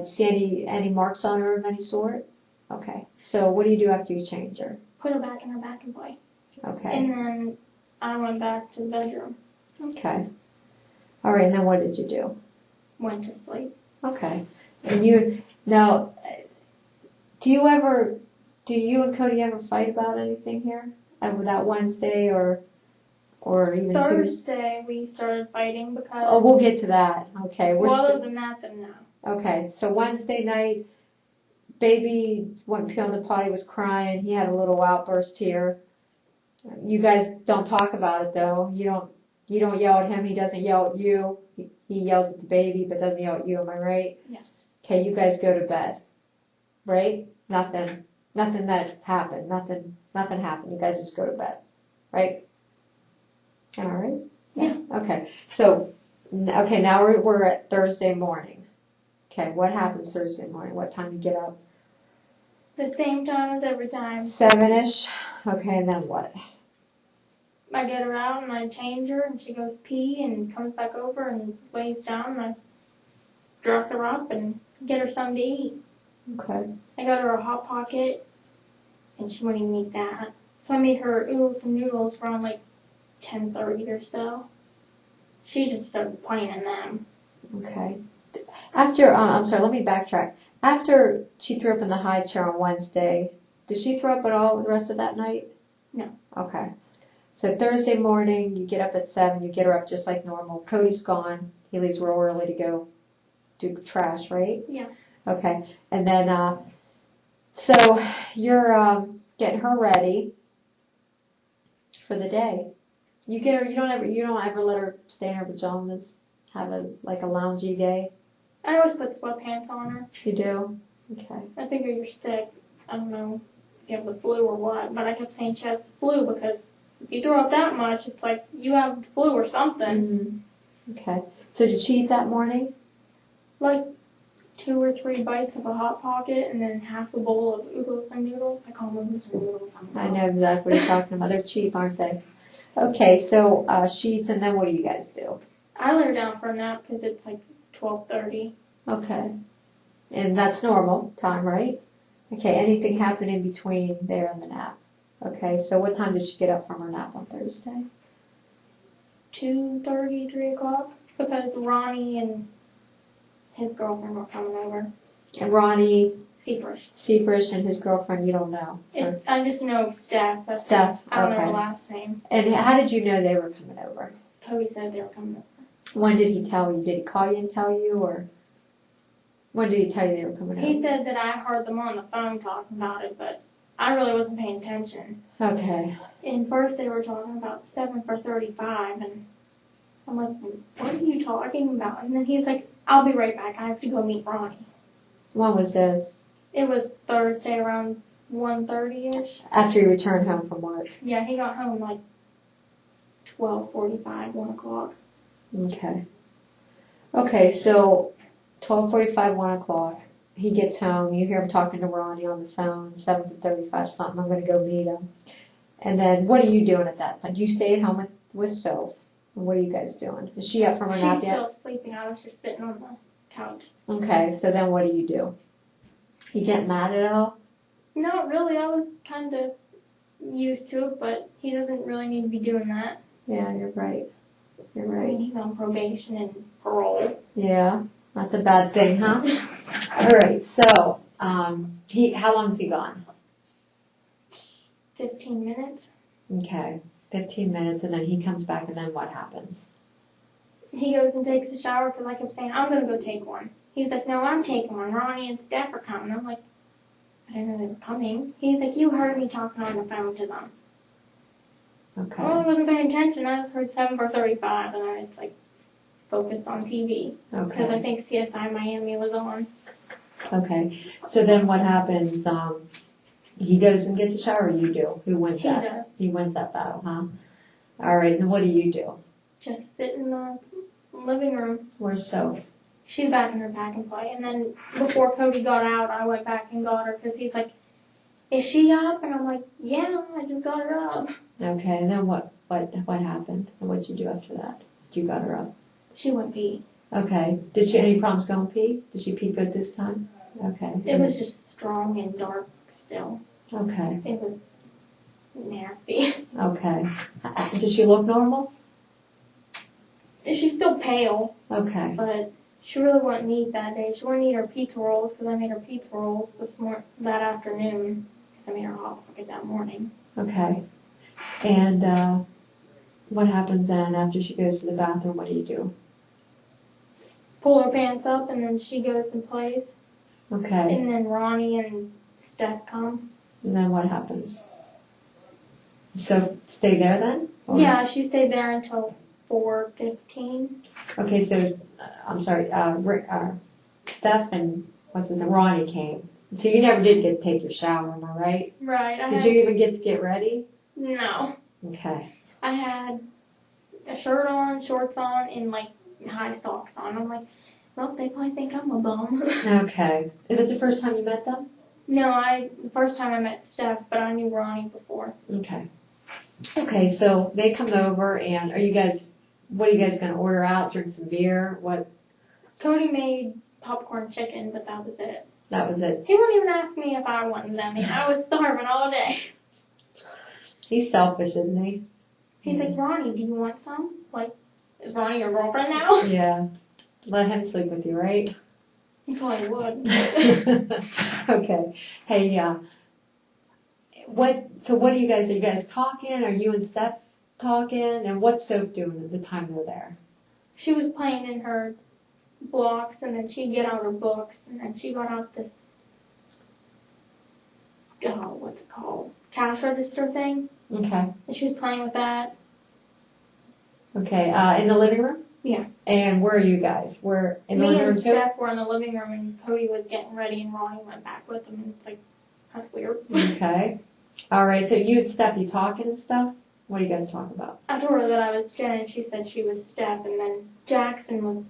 B: See any marks on her of any sort? Okay. So what do you do after you change her?
A: Put her back in her back and play.
B: Okay.
A: And then I went back to the bedroom.
B: Okay. All right. And then what did you do?
A: Went to sleep.
B: Okay. And now, do you and Cody ever fight about anything here? That Wednesday or even Tuesday?
A: Thursday we started fighting because.
B: Oh, we'll get to that. Okay.
A: Other than that, then no.
B: Okay. So Wednesday night, baby went pee on the potty, was crying. He had a little outburst here. You guys don't talk about it though. You don't yell at him. He doesn't yell at you. He yells at the baby, but doesn't yell at you. Am I right?
A: Yeah.
B: Okay. You guys go to bed. Right? Nothing that happened. Nothing happened. You guys just go to bed. Right? All right?
A: Yeah.
B: Okay. So, now we're at Thursday morning. Okay. What happens Thursday morning? What time you get up?
A: The same time as every time.
B: 7-ish. Okay. And then what?
A: I get her out and I change her and she goes pee and comes back over and lays down and I dress her up and get her something to eat.
B: Okay.
A: I got her a Hot Pocket and she wouldn't even eat that. So I made her oodles and noodles around like 10:30 or so. She just started playing in them.
B: Okay. After, I'm sorry, let me backtrack. After she threw up in the high chair on Wednesday, did she throw up at all the rest of that night?
A: No.
B: Okay. So Thursday morning, you get up at 7, you get her up just like normal. Cody's gone. He leaves real early to go do trash, right?
A: Yeah.
B: Okay. And then, so you're getting her ready for the day. You get her. You don't ever let her stay in her pajamas. Have a loungy day.
A: I always put sweatpants on her.
B: You do. Okay.
A: I figure you're sick. I don't know if you have the flu or what, but I kept saying she has the flu because if you throw up that much, it's like you have the flu or something.
B: Mm-hmm. Okay. So did she eat that morning?
A: Like 2 or 3 bites of a Hot Pocket and then half a bowl of oodles and noodles. I call them oodles and noodles.
B: I know exactly what you're talking about. They're cheap, aren't they? Okay, so she eats, and then what do you guys do?
A: I lay her down for a nap because it's like 12:30.
B: Okay. And that's normal time, right? Okay, anything happen in between there and the nap? Okay, so what time did she get up from her nap on Thursday?
A: 2:30, 3 o'clock, because Ronnie and his girlfriend were coming over.
B: And Ronnie
A: Seabrish.
B: and his girlfriend, you don't know?
A: I just know Steph. That's
B: Steph,
A: I don't know
B: okay.
A: her last name.
B: And how did you know they were coming over?
A: Cody said they were coming over.
B: When did he tell you? Did he call you and tell you, or when did he tell you they were coming over?
A: He said that I heard them on the phone talking about it, but I really wasn't paying attention.
B: Okay.
A: And first they were talking about 7 for 35, and I'm like, what are you talking about? And then he's like, I'll be right back. I have to go meet Ronnie.
B: When was this?
A: It was Thursday around 1:30ish.
B: After you returned home from work.
A: Yeah, he got home like 12:45, 1 o'clock.
B: Okay. Okay, so 12:45, 1 o'clock. He gets home. You hear him talking to Ronnie on the phone, 7:35 something. I'm going to go meet him. And then what are you doing at that point? Do you stay at home with Soph? And what are you guys doing? Is she up from her nap
A: She's
B: yet?
A: still sleeping. I was just sitting on the couch.
B: Okay, so then what do? You get mad at all?
A: Not really. I was kind of used to it, but he doesn't really need to be doing that.
B: Yeah, you're right. You're
A: I
B: right.
A: mean, he's on probation and parole.
B: Yeah, that's a bad thing, huh? All right, so how long's he gone?
A: 15 minutes.
B: Okay, 15 minutes, and then he comes back, and then what happens?
A: He goes and takes a shower because I kept saying, I'm going to go take one. He's like, no, I'm taking one. Ronnie and Steph are coming. I'm like, I didn't know they were coming. He's like, you heard me talking on the phone to them.
B: Okay.
A: Well, I wasn't paying attention. I just heard 7 for 35, and then it's like focused on TV. Because I think CSI Miami was on.
B: Okay. So then what happens? He goes and gets a shower, or you do? Who wins that?
A: He does.
B: He wins that battle, huh? All right, and what do you do?
A: Just sit in the living room.
B: Where's Soph?
A: She's back in her pack and play. And then before Cody got out, I went back and got her because he's like, is she up? And I'm like, yeah, I just got her up.
B: Okay, and then what happened? And what'd you do after that? You got her up.
A: She went pee.
B: Okay. Did she have any problems going pee? Did she pee good this time? Okay.
A: It was just strong and dark still.
B: Okay.
A: It was nasty.
B: Okay. Does she look normal?
A: She's still pale,
B: Okay.
A: but she really wouldn't eat that day. She wouldn't eat her pizza rolls because I made her pizza rolls that afternoon because I made her Hot Pocket that morning.
B: Okay. And what happens then after she goes to the bathroom? What do you do?
A: Pull her pants up and then she goes and plays.
B: Okay.
A: And then Ronnie and Steph come.
B: And then what happens? So stay there then? Or?
A: Yeah, she stayed there until 4:15.
B: Okay, so I'm sorry. Steph and what's his name? Ronnie came. So you never did get to take your shower, am I right?
A: Right.
B: Did you even get to get ready?
A: No.
B: Okay.
A: I had a shirt on, shorts on, and like high socks on. I'm like, well, they probably think I'm a bum.
B: Okay. Is it the first time you met them?
A: No, the first time I met Steph, but I knew Ronnie before.
B: Okay. Okay, so they come over, and what are you guys going to order out? Drink some beer? What?
A: Cody made popcorn chicken, but that was it.
B: That was it.
A: He wouldn't even ask me if I wanted any. I was starving all day.
B: He's selfish, isn't he?
A: He's like, Ronnie, do you want some? Like, is Ronnie your girlfriend now?
B: Yeah. Let him sleep with you, right?
A: He probably would.
B: Okay. Hey, so what are you guys talking? Are you and Steph talking? And what's Soph doing at the time they're there?
A: She was playing in her blocks, and then she'd get out her books, and then she got out this, what's it called? Cash register thing.
B: Okay.
A: And she was playing with that.
B: Okay. In the living room?
A: Yeah.
B: And where are you guys? We're in the
A: Me
B: living room
A: and
B: too?
A: Steph were in the living room, and Cody was getting ready, and Ronnie went back with him, and it's like, that's weird.
B: Okay. All right. So you and Steph, you talking and stuff? What do you guys talk about?
A: I told her that I was Jen, and she said she was Steph, and then Jackson was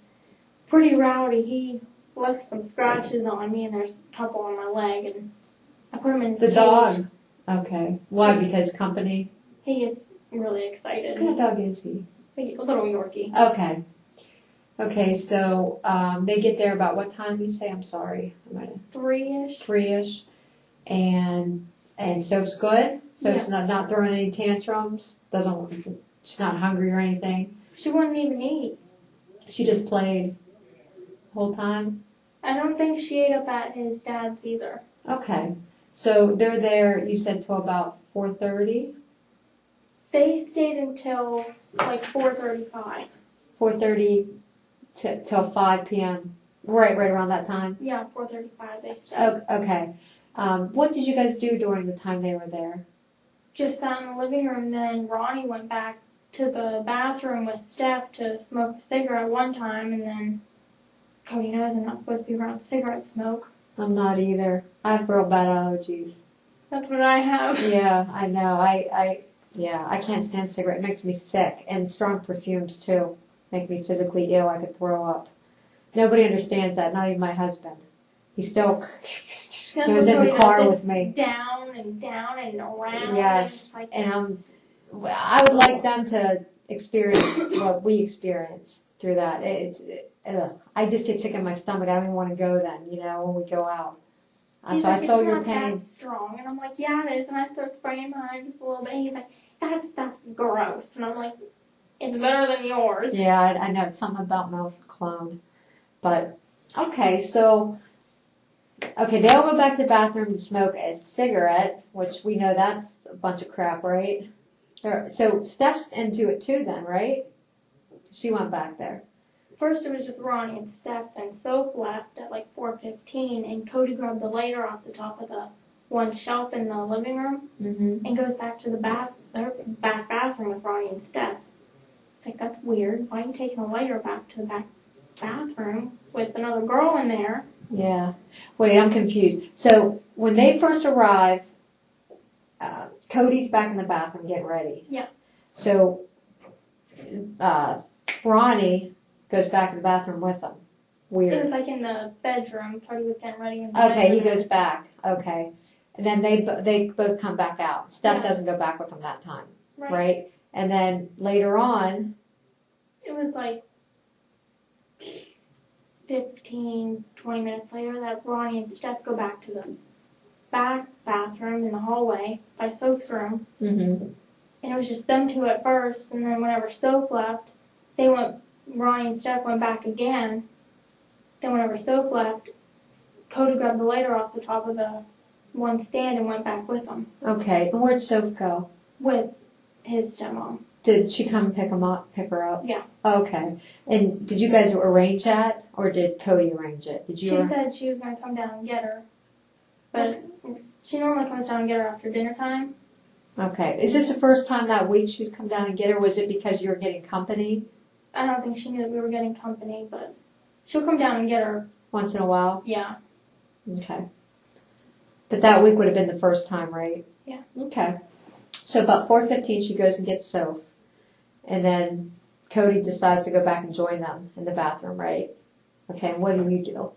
A: pretty rowdy. He left some scratches on me, and there's a couple on my leg, and I put him in his
B: The
A: cage.
B: dog. Okay. Why? Because company?
A: He gets really excited.
B: What kind of dog is he?
A: A little Yorkie.
B: Okay. Okay, so they get there about what time you say? I'm sorry.
A: 3-ish.
B: 3-ish. And Soph's good? Soph's
A: Yeah.
B: not throwing any tantrums? She's not hungry or anything?
A: She wouldn't even eat.
B: She just played the whole time?
A: I don't think she ate up at his dad's either.
B: Okay. So they're there, you said, till about 4:30?
A: They stayed until like 4:35.
B: 4:30 till 5 p.m. Right around that time?
A: Yeah, 4:35 they stayed.
B: Oh, okay. What did you guys do during the time they were there?
A: Just sat in the living room, then Ronnie went back to the bathroom with Steph to smoke a cigarette one time, and then Cody knows I'm not supposed to be around cigarette smoke.
B: I'm not either. I have real bad allergies.
A: That's what I have.
B: Yeah, I know. I can't stand cigarette. It makes me sick. And strong perfumes too make me physically ill. I could throw up. Nobody understands that, not even my husband. He still goes in the car with me.
A: Down and around.
B: Yes, and I would like them to experience what we experienced through that. I just get sick in my stomach. I don't even want to go then, when we go out.
A: He's
B: So
A: like,
B: I feel
A: it's
B: your
A: not
B: pain.
A: that strong. And I'm like, yeah, it is. And I start spraying mine just a little bit. He's like, that stuff's gross. And I'm like, it's better than yours.
B: Yeah, I know. It's something about mouth cologne. But, okay, so, they all go back to the bathroom and smoke a cigarette, which we know that's a bunch of crap, right? So Steph's into it too then, right? She went back there.
A: First it was just Ronnie and Steph, then Soph left at like 4:15, and Cody grabbed the lighter off the top of the one shelf in the living room and goes back to their back bathroom with Ronnie and Steph. It's like, that's weird. Why are you taking a lighter back to the back bathroom with another girl in there?
B: Yeah. Wait, I'm confused. So when they first arrive, Cody's back in the bathroom getting ready.
A: Yeah.
B: So Ronnie goes back in the bathroom with them. Weird.
A: It was like in the bedroom. Cody was getting ready in the
B: Okay,
A: bedroom.
B: he goes back. Okay. And then they both come back out. Steph
A: Yeah.
B: doesn't go back with them that time.
A: Right.
B: Right? And then later on,
A: It was like 15, 20 minutes later that Ronnie and Steph go back to the back bathroom in the hallway by Soph's room. And it was just them two at first, and then whenever Soph left, Ronnie and Steph went back again. Then whenever Soph left, Cody grabbed the lighter off the top of the one stand and went back with them.
B: Okay. And where'd Soph go?
A: With his stepmom.
B: Did she come pick her up?
A: Yeah.
B: Okay. And did you guys arrange that, or did Cody arrange it?
A: She said she was going to come down and get her. But she normally comes down and get her after dinner time.
B: Okay. Is this the first time that week she's come down and get her? Was it because you're getting company?
A: I don't think she knew that we were getting company, but she'll come down and get her.
B: Once in a while?
A: Yeah.
B: Okay. But that week would have been the first time, right?
A: Yeah.
B: Okay. So about 4:15 she goes and gets Soph. And then Cody decides to go back and join them in the bathroom, right? Okay, and what do you do?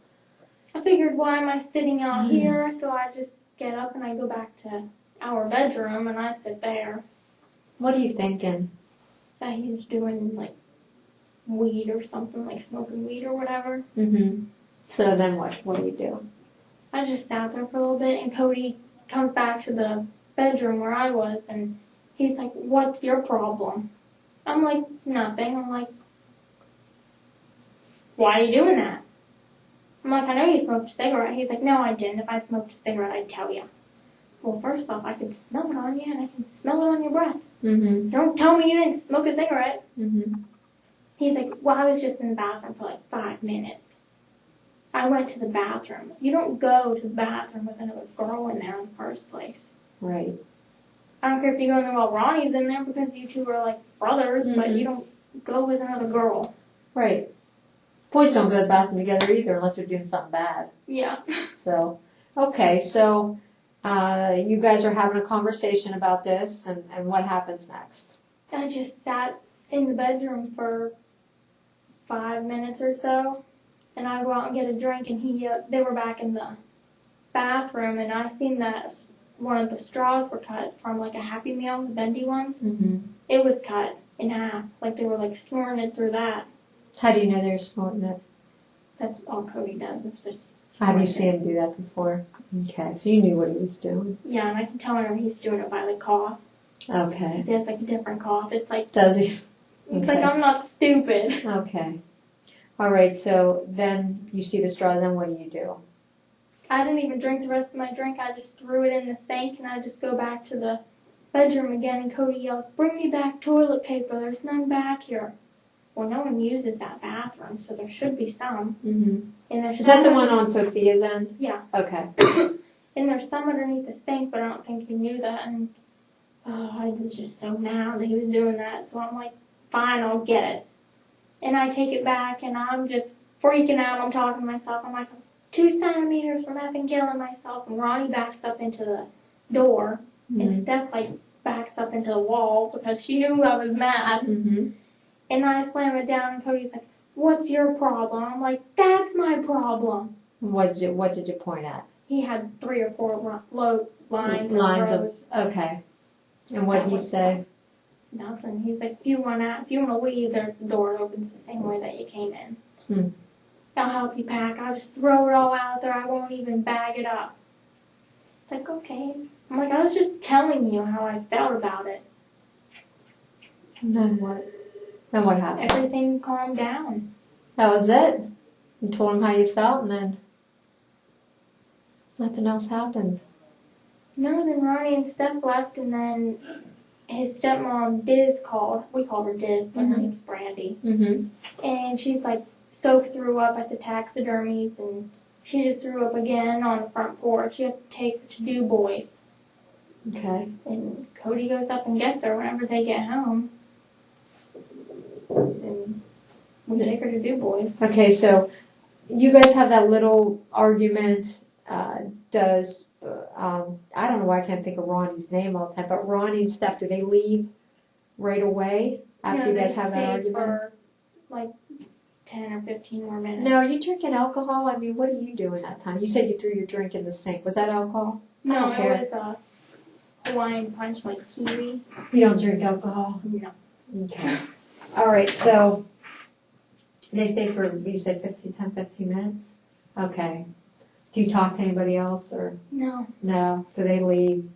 A: I figured, why am I sitting out here? So I just get up and I go back to our bedroom and I sit there.
B: What are you thinking?
A: That he's doing like weed or something, like smoking weed or whatever.
B: So then what do you do?
A: I just sat there for a little bit, and Cody comes back to the bedroom where I was, and he's like, what's your problem? I'm like, nothing. I'm like, why are you doing that? I'm like, I know you smoked a cigarette. He's like, no, I didn't. If I smoked a cigarette, I'd tell you. Well, first off, I could smell it on you, and I can smell it on your breath. So don't tell me you didn't smoke a cigarette. He He's like, well, I was just in the bathroom for like 5 minutes. I went to the bathroom. You don't go to the bathroom with another girl in there in the first place.
B: Right.
A: I don't care if you go in there while Ronnie's in there because you two are like brothers, but you don't go with another girl.
B: Right. Boys don't go to the bathroom together either unless they're doing something bad.
A: Yeah.
B: So, okay, so you guys are having a conversation about this, and what happens next?
A: I just sat in the bedroom for 5 minutes or so, and I go out and get a drink, and they were back in the bathroom, and I seen that one of the straws were cut from like a Happy Meal, the bendy ones.
B: Mm-hmm.
A: It was cut in half, like they were like snorting it through that.
B: How do you know they're snorting it?
A: That's all Cody does. It's just.
B: Have you seen him do that before? Okay, so you knew what he was doing.
A: Yeah, and I can tell whenever he's doing it by the cough.
B: Okay.
A: He has like a different cough. It's like.
B: Does he?
A: It's
B: Okay.
A: like I'm not stupid.
B: Okay. All right, so then you see the straw, then what do?
A: I didn't even drink the rest of my drink. I just threw it in the sink, and I just go back to the bedroom again, and Cody yells, "Bring me back toilet paper. There's none back here." Well, no one uses that bathroom, so there should be some.
B: Mm-hmm.
A: And there's
B: Is that the one on Sophia's end?
A: Yeah.
B: Okay.
A: And there's some underneath the sink, but I don't think he knew that. And I was just so mad that he was doing that. So I'm like, fine, I'll get it. And I take it back, and I'm just freaking out. I'm talking to myself. I'm like, 2 centimeters from effing killing myself. And Ronnie backs up into the door, and Steph like backs up into the wall because she knew I was mad.
B: Mm-hmm.
A: And I slam it down, and Cody's like, "What's your problem?" I'm like, "That's my problem."
B: What did you point at?
A: He had 3 or 4 low lines or
B: Lines
A: rows.
B: of, okay. And what did he say?
A: Nothing. He's like, if you want to leave, there's the door. It opens the same way that you came in. I'll help you pack. I'll just throw it all out there. I won't even bag it up. It's like, okay. I'm like, I was just telling you how I felt about it.
B: And then what? Then what happened?
A: Everything calmed down.
B: That was it? You told him how you felt, and then nothing else happened.
A: No, then Ronnie and Steph left, and then his stepmom, Diz, called. We called her Diz, but her name's Brandi.
B: Mm-hmm.
A: And she's like, Soph threw up at the taxidermies, and she just threw up again on the front porch. You have to take her to Du Bois.
B: Okay.
A: And Cody goes up and gets her whenever they get home. And we take her to Du Bois.
B: Okay, so you guys have that little argument. I don't know why I can't think of Ronnie's name all the time, but Ronnie and Steph, do they leave right away after you guys have that argument?
A: For like 10 or 15 more minutes.
B: No, are you drinking alcohol? I mean, what are you doing that time? You said you threw your drink in the sink. Was that alcohol?
A: No, it was a Hawaiian punch, like kiwi.
B: You don't drink alcohol?
A: No.
B: Okay. All right, so they stay for, you said 15 minutes? Okay. Do you talk to anybody else or?
A: No.
B: No, so they leave.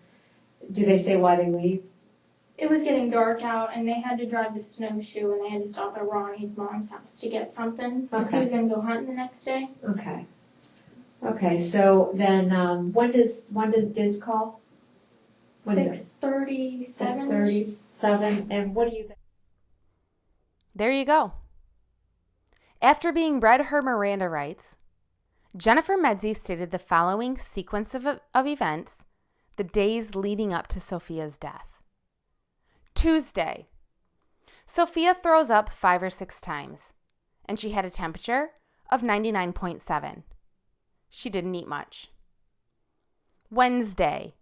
B: Do they say why they leave?
A: It was getting dark out, and they had to drive to Snowshoe, and they had to stop at Ronnie's mom's house to get something. Because he was going to go hunting the next day.
B: Okay. Okay, so then when does Diz call?
A: 6:37.
B: 6:37. And what do you?
C: There you go. After being read her Miranda rights, Jennifer Medzie stated the following sequence of events the days leading up to Sophia's death. Tuesday, Sophia throws up 5 or 6 times, and she had a temperature of 99.7. She didn't eat much. Wednesday,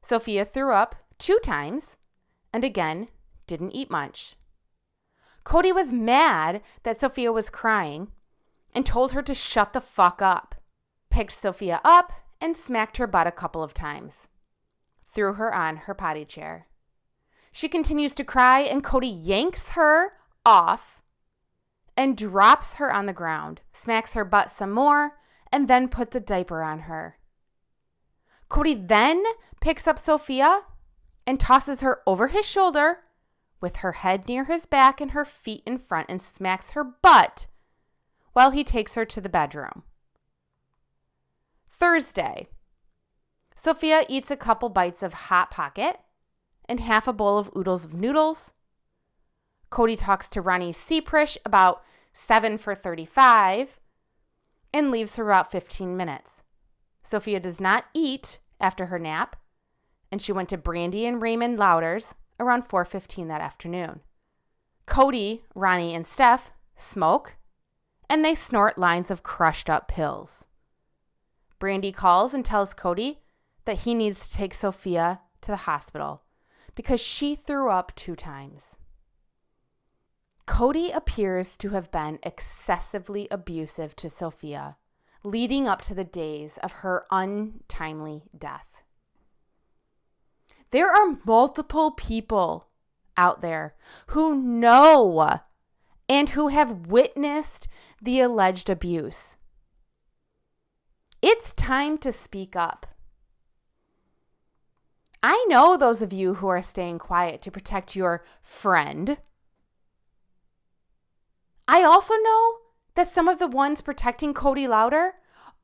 C: Sophia threw up 2 times, and again, didn't eat much. Cody was mad that Sophia was crying and told her to shut the fuck up, picked Sophia up and smacked her butt a couple of times, threw her on her potty chair. She continues to cry, and Cody yanks her off and drops her on the ground, smacks her butt some more, and then puts a diaper on her. Cody then picks up Sophia and tosses her over his shoulder with her head near his back and her feet in front and smacks her butt while he takes her to the bedroom. Thursday, Sophia eats a couple bites of Hot Pocket and half a bowl of oodles of noodles. Cody talks to Ronnie Seaprish about 7:35 and leaves for about 15 minutes. Sophia does not eat after her nap, and she went to Brandi and Raymond Lauder's around 4:15 that afternoon. Cody, Ronnie, and Steph smoke, and they snort lines of crushed up pills. Brandi calls and tells Cody that he needs to take Sophia to the hospital because she threw up 2 times. Cody appears to have been excessively abusive to Sophia, leading up to the days of her untimely death. There are multiple people out there who know and who have witnessed the alleged abuse. It's time to speak up. I know those of you who are staying quiet to protect your friend. I also know that some of the ones protecting Cody Lauder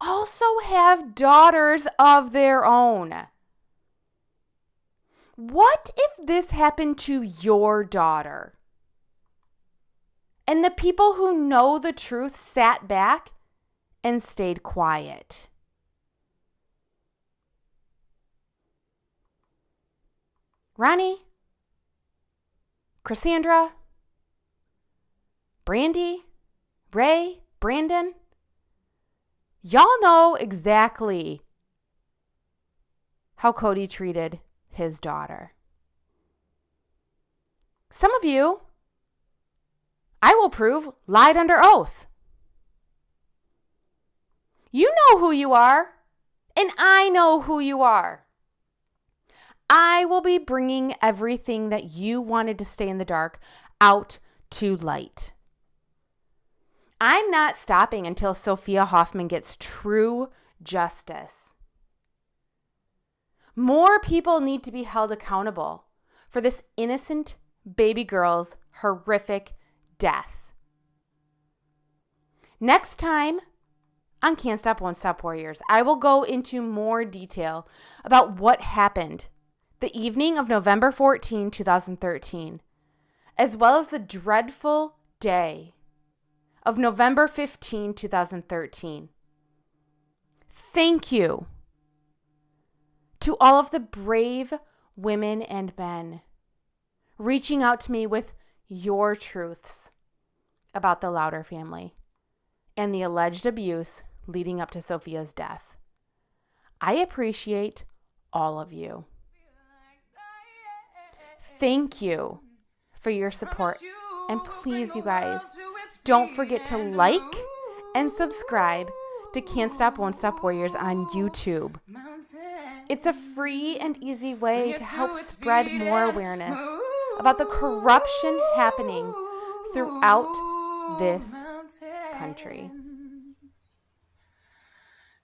C: also have daughters of their own. What if this happened to your daughter? And the people who know the truth sat back and stayed quiet. Ronnie, Cassandra, Brandi, Ray, Brandon, y'all know exactly how Cody treated his daughter. Some of you, I will prove, lied under oath. You know who you are, and I know who you are. I will be bringing everything that you wanted to stay in the dark out to light. I'm not stopping until Sophia Hoffman gets true justice. More people need to be held accountable for this innocent baby girl's horrific death. Next time on Can't Stop, Won't Stop Warriors, I will go into more detail about what happened the evening of November 14, 2013, as well as the dreadful day of November 15, 2013. Thank you to all of the brave women and men reaching out to me with your truths about the Lauder family and the alleged abuse leading up to Sophia's death. I appreciate all of you. Thank you for your support. And please, you guys, don't forget to like and subscribe to Can't Stop, Won't Stop Warriors on YouTube. It's a free and easy way to help spread more awareness about the corruption happening throughout this country.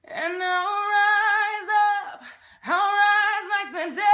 D: And I'll rise up, I'll rise like the dead.